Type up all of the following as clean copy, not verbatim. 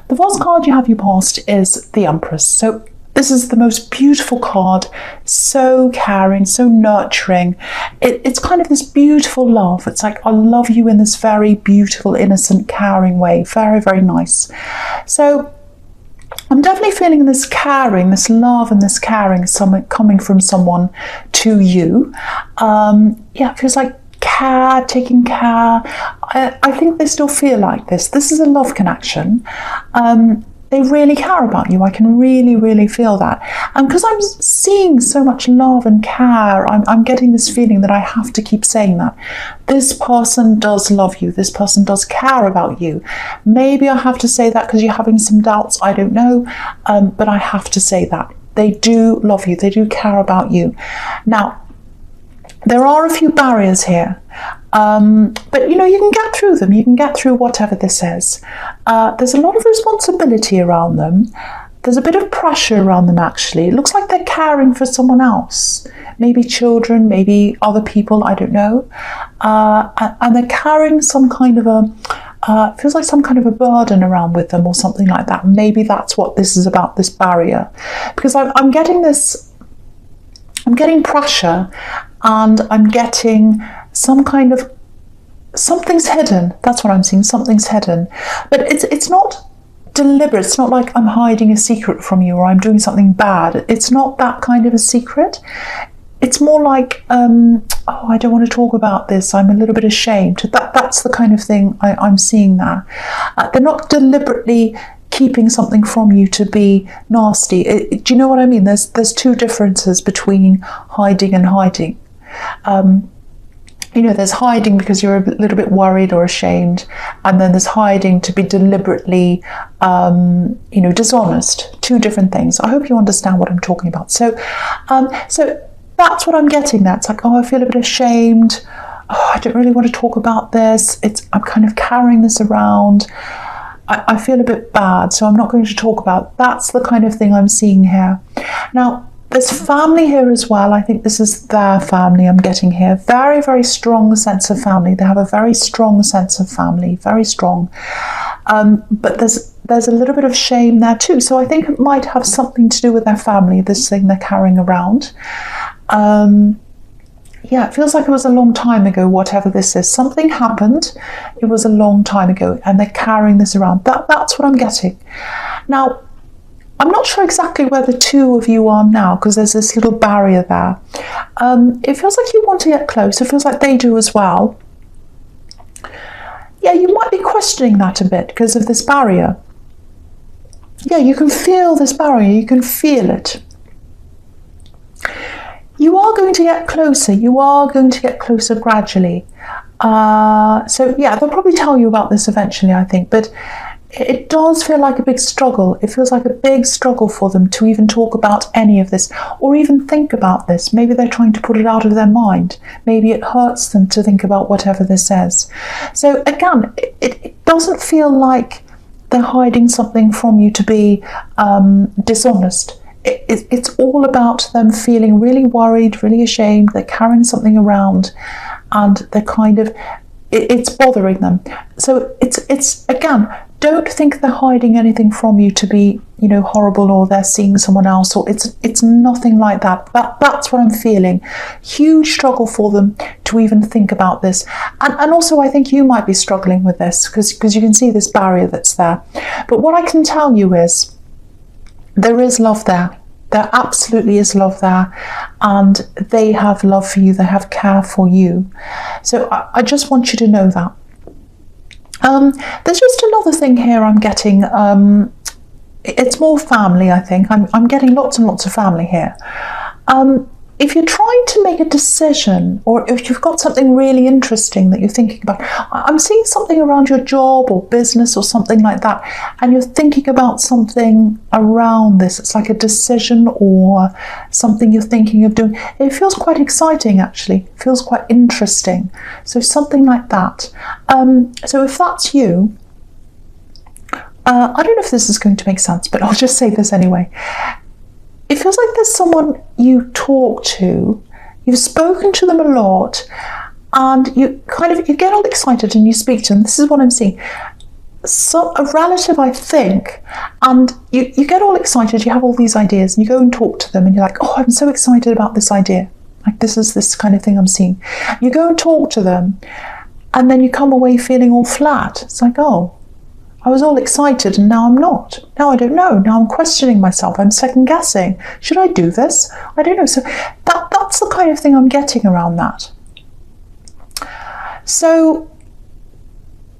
The first card you have you passed is the Empress. So this is the most beautiful card, so caring, so nurturing. It's kind of this beautiful love. It's like, I love you in this very beautiful, innocent, caring way. Very, very nice. So I'm definitely feeling this caring, this love and this caring coming from someone to you. Yeah, it feels like care, taking care. I think they still feel like this. This is a love connection. They really care about you. I can really, really feel that. And because I'm seeing so much love and care, I'm getting this feeling that I have to keep saying that. This person does love you. This person does care about you. Maybe I have to say that because you're having some doubts. I don't know. But I have to say that. They do love you. They do care about you. Now, there are a few barriers here. But you know, you can get through them. You can get through whatever this is. There's a lot of responsibility around them. There's a bit of pressure around them, actually. It looks like they're caring for someone else. Maybe children, maybe other people, I don't know. And they're carrying some kind of a, feels like some kind of a burden around with them or something like that. Maybe that's what this is about, this barrier. Because I'm getting this, I'm getting pressure, and I'm getting some kind of, something's hidden. That's what I'm seeing, something's hidden. But it's not deliberate. It's not like I'm hiding a secret from you or I'm doing something bad. It's not that kind of a secret. It's more like, oh, I don't want to talk about this. I'm a little bit ashamed. That's the kind of thing I'm seeing there. They're not deliberately keeping something from you to be nasty. Do you know what I mean? There's two differences between hiding and hiding. You know, there's hiding because you're a little bit worried or ashamed, and then there's hiding to be deliberately, you know, dishonest. Two different things. I hope you understand what I'm talking about. So, so that's what I'm getting. That's like, oh, I feel a bit ashamed. Oh, I don't really want to talk about this. I'm kind of carrying this around. I feel a bit bad, so I'm not going to talk about it. That's the kind of thing I'm seeing here. Now, there's family here as well. I think this is their family I'm getting here. Very, very strong sense of family. They have a very strong sense of family, very strong. But there's a little bit of shame there too. So I think it might have something to do with their family, this thing they're carrying around. Yeah, it feels like it was a long time ago, whatever this is. Something happened. It was a long time ago, and they're carrying this around. That's what I'm getting. Now, I'm not sure exactly where the two of you are now, because there's this little barrier there. It feels like you want to get close. It feels like they do as well. Yeah, you might be questioning that a bit because of this barrier. Yeah, you can feel this barrier. You can feel it. You are going to get closer. You are going to get closer gradually. So yeah, they'll probably tell you about this eventually, I think. But it does feel like a big struggle. It feels like a big struggle for them to even talk about any of this or even think about this. Maybe they're trying to put it out of their mind. Maybe it hurts them to think about whatever this is. So again, it doesn't feel like they're hiding something from you to be dishonest. It's all about them feeling really worried, really ashamed. They're carrying something around and they're kind of, it's bothering them. So it's again, don't think they're hiding anything from you to be, you know, horrible, or they're seeing someone else, or it's nothing like that. That's what I'm feeling. Huge struggle for them to even think about this. And also I think you might be struggling with this because you can see this barrier that's there. But what I can tell you is there is love there. There absolutely is love there, and they have love for you. They have care for you. So I just want you to know that. There's just another thing here I'm getting. It's more family, I think. I'm getting lots and lots of family here. If you're trying to make a decision, or if you've got something really interesting that you're thinking about, I'm seeing something around your job or business or something like that, and you're thinking about something around this. It's like a decision or something you're thinking of doing. It feels quite exciting, actually. It feels quite interesting. So something like that. So if that's you, I don't know if this is going to make sense, but I'll just say this anyway. It feels like there's someone you talk to, you've spoken to them a lot, and you get all excited and you speak to them. This is what I'm seeing. a relative, I think, and you get all excited, you have all these ideas, and you go and talk to them, and you're like, oh, I'm so excited about this idea. Like, this is this kind of thing I'm seeing. You go and talk to them, and then you come away feeling all flat. It's like, oh, I was all excited, and now I'm not. Now I don't know. Now I'm questioning myself. I'm second guessing. Should I do this? I don't know. So that's the kind of thing I'm getting around that. So,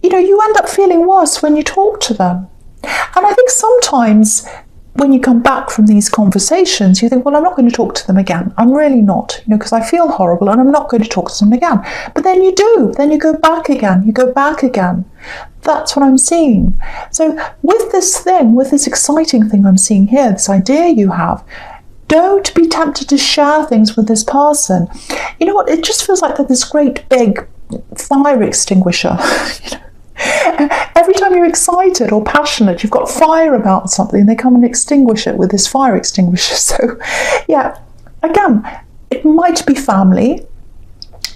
you end up feeling worse when you talk to them. And I think sometimes when you come back from these conversations, you think, well, I'm not going to talk to them again. I'm really not, because I feel horrible and I'm not going to talk to them again. But then you do. Then you go back again. You go back again. That's what I'm seeing. So with this exciting thing I'm seeing here, this idea you have, don't be tempted to share things with this person. You know what? It just feels like they're this great big fire extinguisher. Every time you're excited or passionate, you've got fire about something, they come and extinguish it with this fire extinguisher. So, yeah, again, it might be family,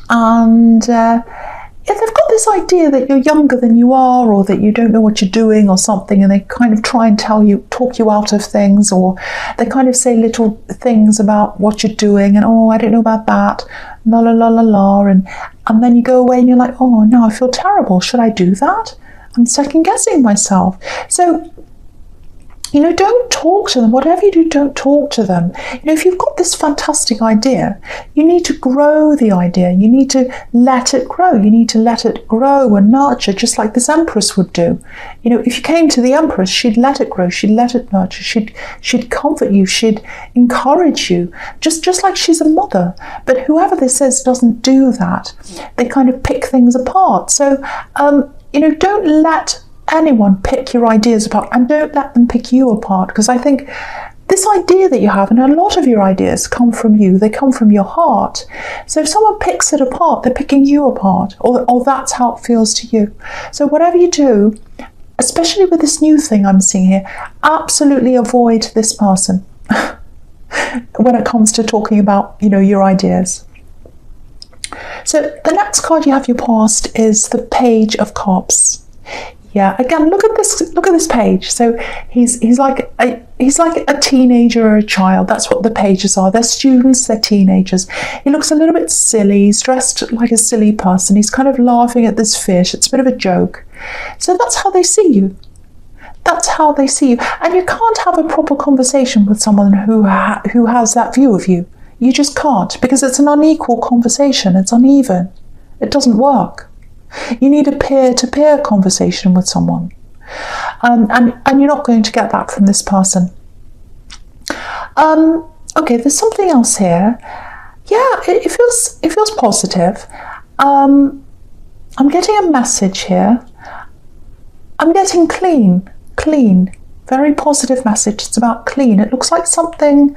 and they've got this idea that you're younger than you are, or that you don't know what you're doing or something, and they kind of try and talk you out of things, or they kind of say little things about what you're doing, and, oh, I don't know about that, la la la la la, and then you go away and you're like, oh, no, I feel terrible. Should I do that? I'm second guessing myself. So, don't talk to them. Whatever you do, don't talk to them. If you've got this fantastic idea, you need to grow the idea. You need to let it grow. You need to let it grow and nurture, just like this Empress would do. If you came to the Empress, she'd let it grow. She'd let it nurture. She'd comfort you. She'd encourage you, just like she's a mother. But whoever this is doesn't do that. They kind of pick things apart. So, don't let anyone pick your ideas apart, and don't let them pick you apart, because I think this idea that you have, and a lot of your ideas come from you, they come from your heart. So if someone picks it apart, they're picking you apart, or that's how it feels to you. So whatever you do, especially with this new thing I'm seeing here, absolutely avoid this person when it comes to talking about, your ideas. So the next card you have your past is the Page of Cups. Yeah, again, look at this page. So he's like a teenager or a child. That's what the pages are. They're students, they're teenagers. He looks a little bit silly. He's dressed like a silly person. He's kind of laughing at this fish. It's a bit of a joke. So that's how they see you. That's how they see you. And you can't have a proper conversation with someone who has that view of you. You just can't, because it's an unequal conversation. It's uneven. It doesn't work. You need a peer-to-peer conversation with someone, and you're not going to get that from this person. Okay, there's something else here. Yeah, it feels positive. I'm getting a message here. I'm getting clean, very positive message. It's about clean. It looks like something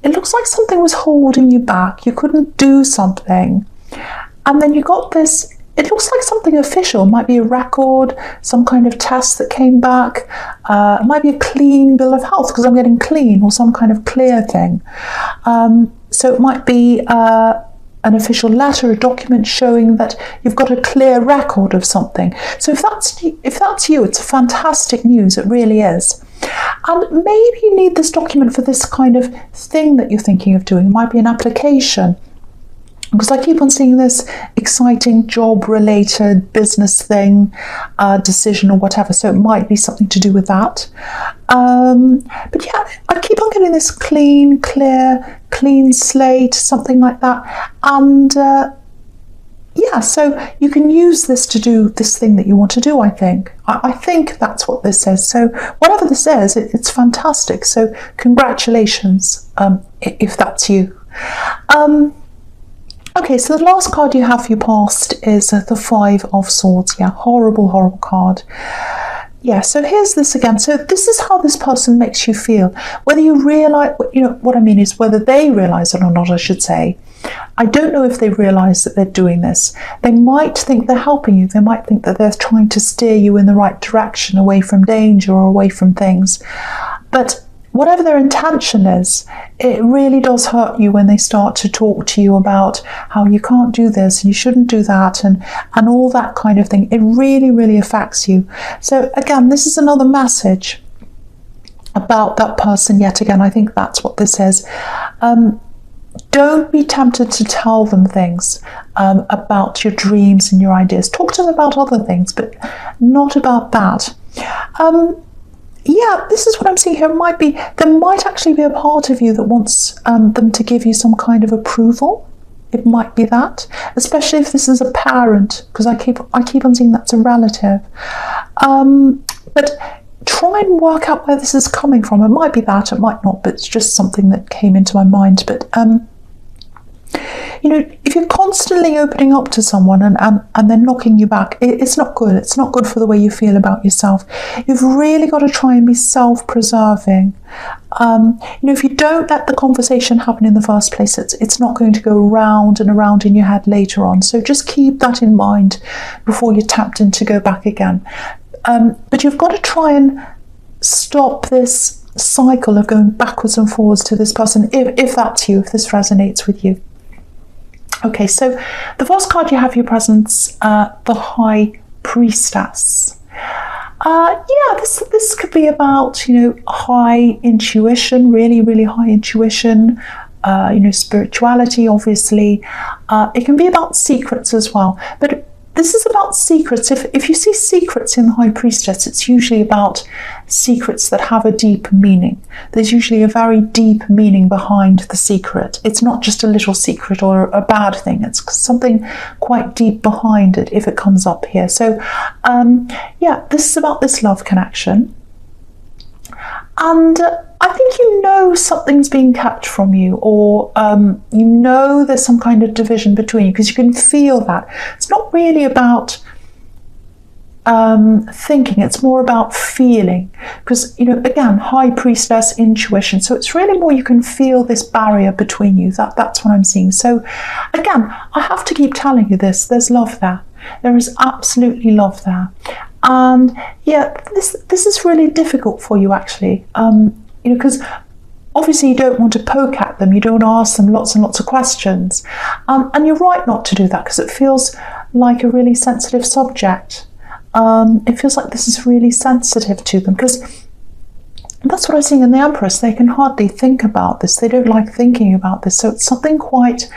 was holding you back. You couldn't do something, and then you got this. It looks like something official. It might be a record, some kind of test that came back. It might be a clean bill of health, because I'm getting clean, or some kind of clear thing. So it might be an official letter, a document showing that you've got a clear record of something. So if that's you, it's fantastic news. It really is. And maybe you need this document for this kind of thing that you're thinking of doing. It might be an application. Because I keep on seeing this exciting job-related business thing, decision or whatever. So it might be something to do with that. But yeah, I keep on getting this clean, clear, clean slate, something like that. And yeah, so you can use this to do this thing that you want to do, I think. I think that's what this says. So whatever this says, it's fantastic. So congratulations, if that's you. Okay, so the last card you have for your past is the Five of Swords. Yeah, horrible, horrible card. Yeah, so here's this again. So this is how this person makes you feel. Whether you realise, what I mean is whether they realise it or not, I should say. I don't know if they realise that they're doing this. They might think they're helping you. They might think that they're trying to steer you in the right direction, away from danger or away from things. But whatever their intention is, it really does hurt you when they start to talk to you about how you can't do this and you shouldn't do that and all that kind of thing. It really, really affects you. So again, this is another message about that person yet again. I think that's what this is. Don't be tempted to tell them things about your dreams and your ideas. Talk to them about other things, but not about that. Yeah, this is what I'm seeing here. There might actually be a part of you that wants them to give you some kind of approval. It might be that, especially if this is a parent, because I keep on seeing that's a relative. But try and work out where this is coming from. It might be that, it might not, but it's just something that came into my mind. But if you're constantly opening up to someone and they're knocking you back, it's not good. It's not good for the way you feel about yourself. You've really got to try and be self-preserving. If you don't let the conversation happen in the first place, it's not going to go round and around in your head later on. So just keep that in mind before you're tempted to go back again. But you've got to try and stop this cycle of going backwards and forwards to this person, if that's you, if this resonates with you. Okay, so the first card you have for your presence, the High Priestess. Yeah, this could be about, high intuition, really, really high intuition, spirituality, obviously. It can be about secrets as well, but this is about secrets. If you see secrets in the High Priestess, it's usually about secrets that have a deep meaning. There's usually a very deep meaning behind the secret. It's not just a little secret or a bad thing. It's something quite deep behind it if it comes up here. So, yeah, this is about this love connection. And I think something's being kept from you, or there's some kind of division between you, because you can feel that. It's not really about thinking, it's more about feeling, because again, High Priestess, intuition, so it's really more you can feel this barrier between you. That's what I'm seeing. So again, I have to keep telling you this, there's love there. There is absolutely love there. And yeah, this is really difficult for you, actually, because obviously you don't want to poke at them, you don't ask them lots and lots of questions, and you're right not to do that, because it feels like a really sensitive subject. It feels like this is really sensitive to them, because that's what I'm seeing in the Empress. They can hardly think about this, they don't like thinking about this, so it's something quite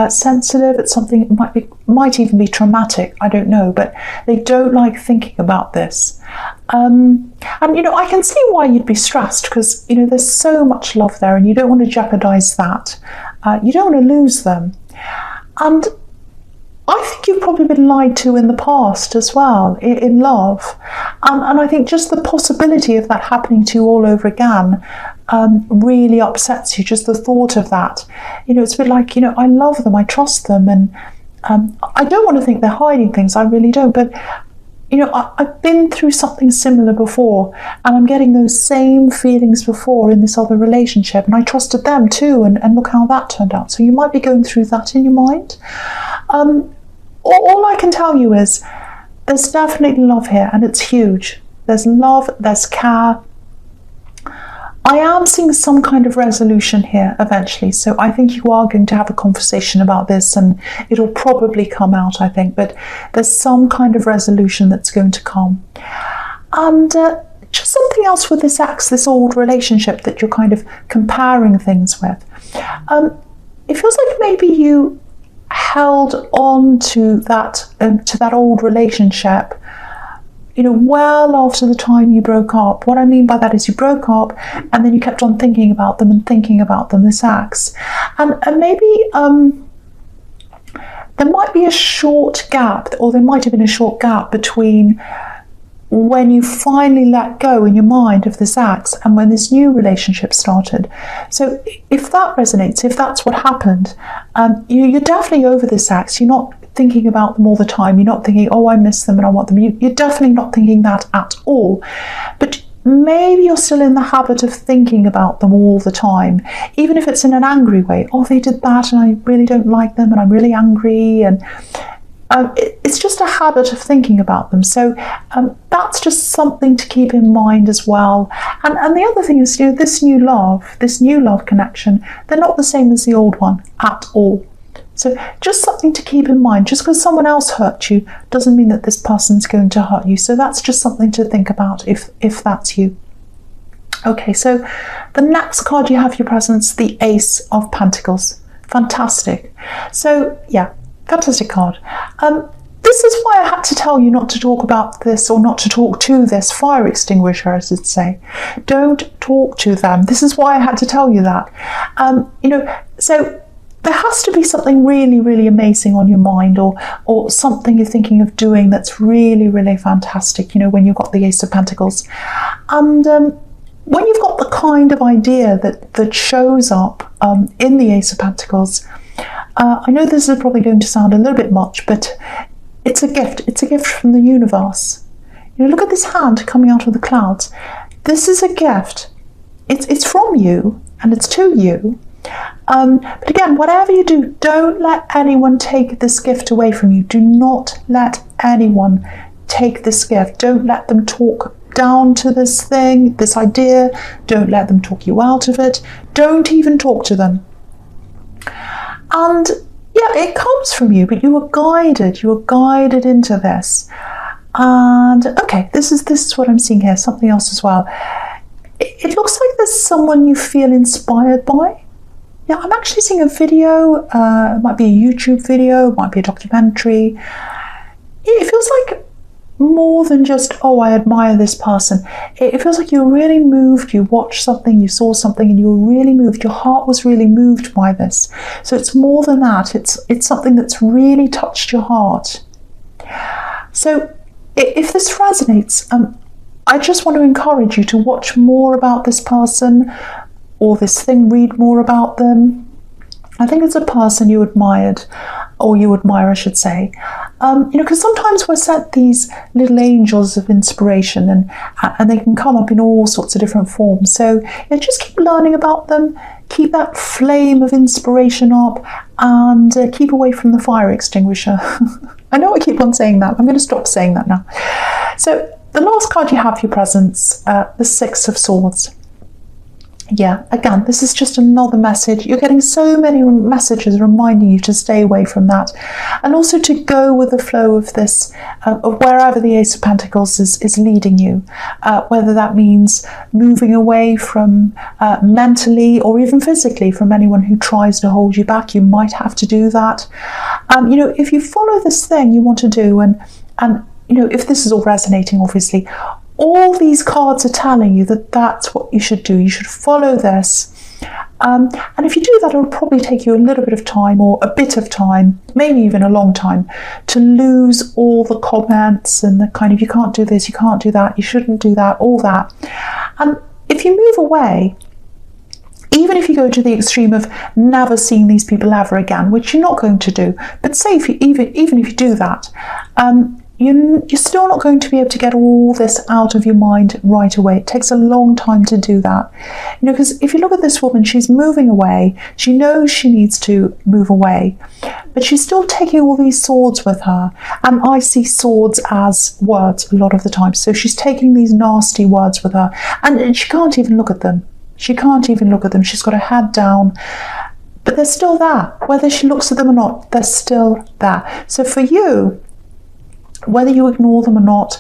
sensitive. It's something might even be traumatic, I don't know, but they don't like thinking about this. And I can see why you'd be stressed, because there's so much love there and you don't want to jeopardize that. You don't want to lose them. And I think you've probably been lied to in the past as well, in love. And I think just the possibility of that happening to you all over again really upsets you, just the thought of that. It's a bit like, I love them, I trust them, and I don't want to think they're hiding things, I really don't, but I've been through something similar before, and I'm getting those same feelings before in this other relationship, and I trusted them too, and look how that turned out. So you might be going through that in your mind. All I can tell you is there's definitely love here, and it's huge. There's love, there's care. I am seeing some kind of resolution here eventually, so I think you are going to have a conversation about this, and it'll probably come out, I think, but there's some kind of resolution that's going to come. And just something else with this ex, this old relationship that you're kind of comparing things with. It feels like maybe you held on to that old relationship well after the time you broke up. What I mean by that is you broke up and then you kept on thinking about them, this ex. And maybe there might be a short gap, or there might have been a short gap between when you finally let go in your mind of this ex and when this new relationship started. So if that resonates, if that's what happened, you're definitely over this ex. You're not thinking about them all the time. You're not thinking, oh, I miss them and I want them. You're definitely not thinking that at all. But maybe you're still in the habit of thinking about them all the time, even if it's in an angry way. Oh, they did that and I really don't like them and I'm really angry. And It's just a habit of thinking about them. So that's just something to keep in mind as well. And the other thing is, this new love connection, they're not the same as the old one at all. So just something to keep in mind. Just because someone else hurt you doesn't mean that this person's going to hurt you. So that's just something to think about if that's you. Okay, so the next card you have for your presence, the Ace of Pentacles. Fantastic. So yeah, fantastic card. This is why I had to tell you not to talk about this, or not to talk to this fire extinguisher, I should say. Don't talk to them. This is why I had to tell you that. So there has to be something really, really amazing on your mind, or something you're thinking of doing that's really, really fantastic, when you've got the Ace of Pentacles. And when you've got the kind of idea that shows up in the Ace of Pentacles, I know this is probably going to sound a little bit much, but it's a gift. It's a gift from the universe. Look at this hand coming out of the clouds. This is a gift. It's from you, and it's to you. But again, whatever you do, don't let anyone take this gift away from you. Do not let anyone take this gift. Don't let them talk down to this thing, this idea. Don't let them talk you out of it. Don't even talk to them. And yeah, it comes from you, but you were guided. You were guided into this. And okay, this is what I'm seeing here. Something else as well. It looks like there's someone you feel inspired by. Yeah, I'm actually seeing a video. It might be a YouTube video. It might be a documentary. It feels like more than just, oh, I admire this person. It feels like you're really moved. You watched something, you saw something, and you were really moved. Your heart was really moved by this. So it's more than that. It's something that's really touched your heart. So if this resonates, I just want to encourage you to watch more about this person or this thing, read more about them. I think it's a person you admired, or you admire, I should say. Because sometimes we're sent these little angels of inspiration, and they can come up in all sorts of different forms. So just keep learning about them, keep that flame of inspiration up, and keep away from the fire extinguisher. I know I keep on saying that. I'm going to stop saying that now. So the last card you have for your presence, the Six of Swords. Yeah, again, this is just another message. You're getting so many messages reminding you to stay away from that, and also to go with the flow of this, of wherever the Ace of Pentacles is leading you, whether that means moving away from mentally or even physically from anyone who tries to hold you back. You might have to do that. If you follow this thing you want to do, and if this is all resonating, obviously, all these cards are telling you that that's what you should do. You should follow this. And if you do that, it'll probably take you a little bit of time, or a bit of time, maybe even a long time, to lose all the comments and the kind of, you can't do this, you can't do that, you shouldn't do that, all that. And if you move away, even if you go to the extreme of never seeing these people ever again, which you're not going to do, but say even if you do that, you're still not going to be able to get all this out of your mind right away. It takes a long time to do that. Because if you look at this woman, she's moving away. She knows she needs to move away, but she's still taking all these swords with her. And I see swords as words a lot of the time. So she's taking these nasty words with her, and she can't even look at them. She can't even look at them. She's got her head down. But they're still there. Whether she looks at them or not, they're still there. So for you, whether you ignore them or not,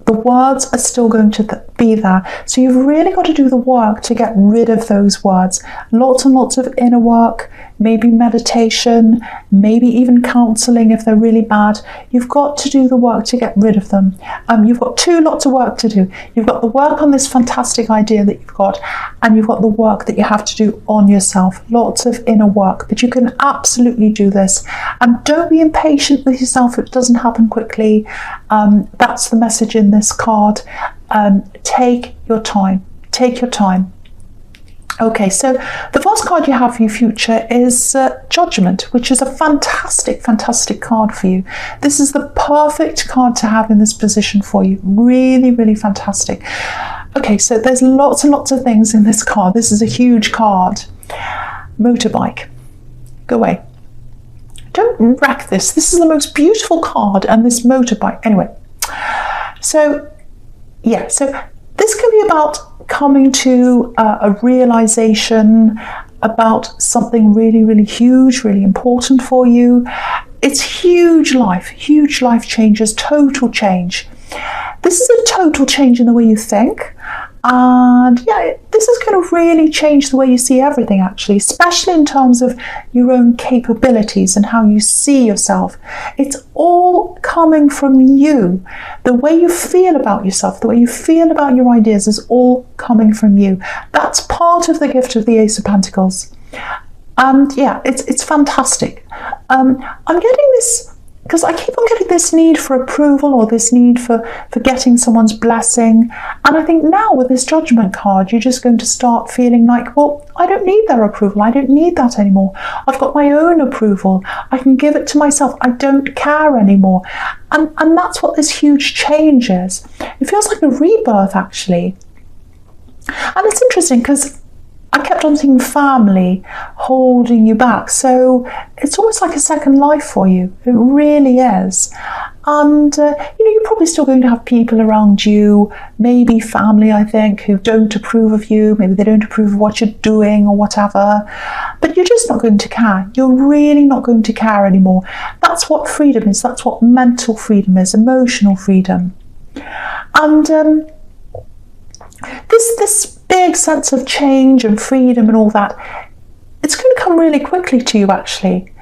the words are still going to be there. So you've really got to do the work to get rid of those words. Lots and lots of inner work, maybe meditation, maybe even counselling if they're really bad. You've got to do the work to get rid of them. You've got lots of work to do. You've got the work on this fantastic idea that you've got, and you've got the work that you have to do on yourself. Lots of inner work, but you can absolutely do this. And don't be impatient with yourself if it doesn't happen quickly. That's the message in this card. Take your time. Take your time. Okay, so the first card you have for your future is Judgment, which is a fantastic, fantastic card for you. This is the perfect card to have in this position for you. Really, really fantastic. Okay, so there's lots and lots of things in this card. This is a huge card. Motorbike. Go away. Don't don't wreck this. This is the most beautiful card, and this motorbike. Anyway, so yeah, so this can be about coming to a realization about something really, really huge, really important for you. It's huge life changes, total change. This is a total change in the way you think. And yeah, this is going to really change the way you see everything, actually, especially in terms of your own capabilities and how you see yourself. It's all coming from you. The way you feel about yourself, the way you feel about your ideas is all coming from you. That's part of the gift of the Ace of Pentacles. And yeah, it's fantastic. I'm getting this because I keep on getting this need for approval, or this need for getting someone's blessing. And I think now with this Judgment card, you're just going to start feeling like, well, I don't need their approval. I don't need that anymore. I've got my own approval. I can give it to myself. I don't care anymore. And that's what this huge change is. It feels like a rebirth, actually. And it's interesting because I kept on seeing family holding you back. So it's almost like a second life for you. It really is. And, you're probably still going to have people around you, maybe family, I think, who don't approve of you. Maybe they don't approve of what you're doing or whatever. But you're just not going to care. You're really not going to care anymore. That's what freedom is. That's what mental freedom is, emotional freedom. And this big sense of change and freedom and all that, it's going to come really quickly to you, actually.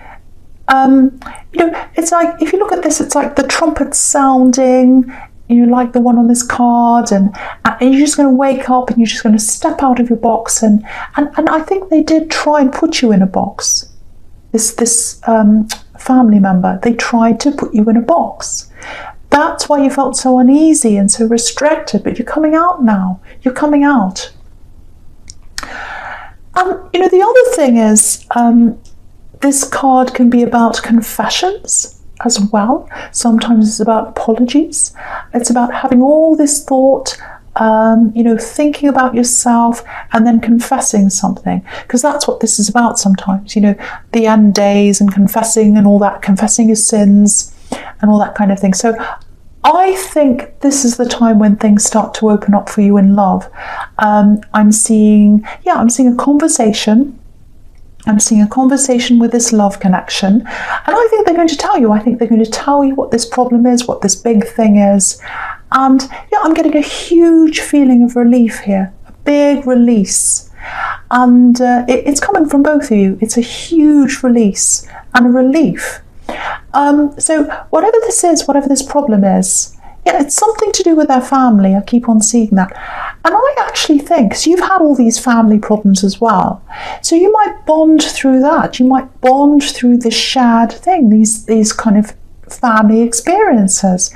It's like, if you look at this, it's like the trumpet sounding, like the one on this card, and you're just going to wake up and you're just going to step out of your box, and I think they did try and put you in a box. This family member, they tried to put you in a box. That's why you felt so uneasy and so restricted, but you're coming out now. You're coming out. The other thing is, this card can be about confessions as well. Sometimes it's about apologies. It's about having all this thought, thinking about yourself and then confessing something. Because that's what this is about sometimes, the end days and confessing and all that, confessing your sins and all that kind of thing. So I think this is the time when things start to open up for you in love. I'm seeing a conversation. I'm seeing a conversation with this love connection. And I think they're going to tell you. I think they're going to tell you what this problem is, what this big thing is. And yeah, I'm getting a huge feeling of relief here, a big release. And it's coming from both of you. It's a huge release and a relief. So whatever this is, whatever this problem is, it's something to do with their family. I keep on seeing that. And I actually think, because you've had all these family problems as well, so you might bond through that. You might bond through this shared thing, these kind of family experiences.